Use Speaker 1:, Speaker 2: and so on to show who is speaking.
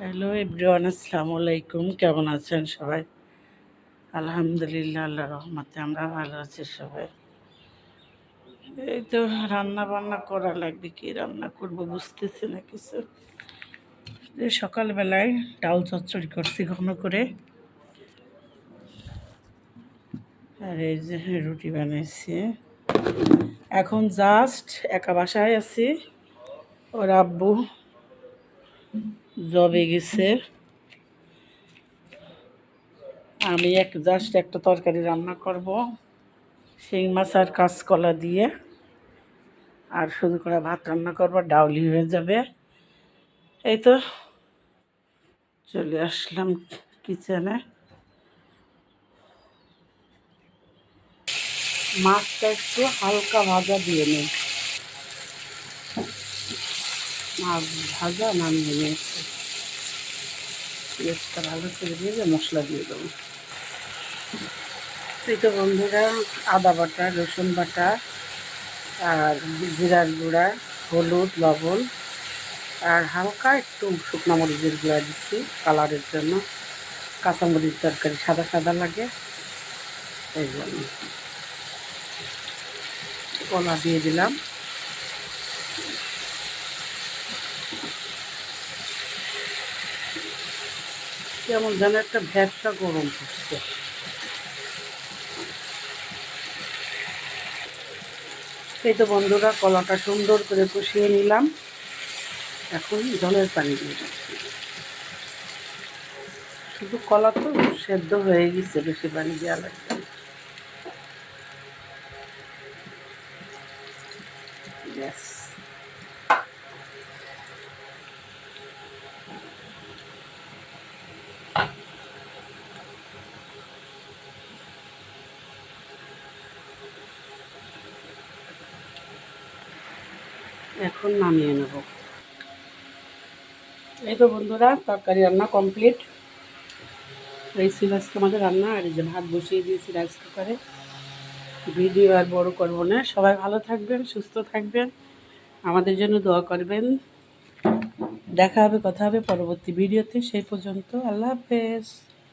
Speaker 1: Hello everyone, আসসালামু আলাইকুম। কেমন আছেন সবাই? আলহামদুলিল্লাহ, আল্লাহ রহমতে আমরা ভালো আছি সবাই। এই তো রান্না বান্না করা লাগবে, কি রান্না করব বুঝতেছি না কিছু। সকালবেলায় ডাল চচ্চড়ি করছি ঘন করে, আর এই যে রুটি বানাইছি। এখন জাস্ট একা বাসায় আছি, ওর আব্বু জবে গেছে। আমি জাস্ট একটা তরকারি রান্না করব, শিং মাছ আর কাঁচকলা দিয়ে, আর শুধু করে ভাত রান্না করবো, ডাউলি হয়ে যাবে। এই তো চলে আসলাম কিচেনে। মাছটা একটু হালকা ভাজা দিয়ে নিই, মাছ ভাজা নামিয়ে নিয়েছি। পেঁয়াজটা ভালো করে দিয়ে মশলা দিয়ে দেবো। এই তো বন্ধুরা, আদা বাটা, রসুন বাটা, আর জিরার গুঁড়া, হলুদ, লবণ, আর হালকা একটু শুকনো মরিচের গুঁড়া দিচ্ছি কালারের জন্য। কাঁচামরিচ তরকারি সাদা সাদা লাগে, এই জন্য। কলা দিয়ে দিলাম। কেমন যেন একটা ভ্যাবসা গরম করছে। এই তো বন্ধুরা, কলাটা সুন্দর করে কষিয়ে নিলাম। এখন জলের পানি দিয়ে দিচ্ছি। শুধু কলা তো সেদ্ধ হয়ে গেছে, বেশি পানি দেওয়া লাগবে না। ব্যাস। এখন নামিয়ে নেব। এই তো বন্ধুরা, তরকারি রান্না কমপ্লিট। এই ছিল আজকে আমাদের রান্না। আর এই যে ভাত বসিয়ে দিয়েছি রাইস কুকারে। ভিডিও আর বড় করবো না। সবাই ভালো থাকবেন, সুস্থ থাকবেন, আমাদের জন্য দোয়া করবেন। দেখা হবে, কথা হবে পরবর্তী ভিডিওতে। সেই পর্যন্ত আল্লাহ হাফেজ।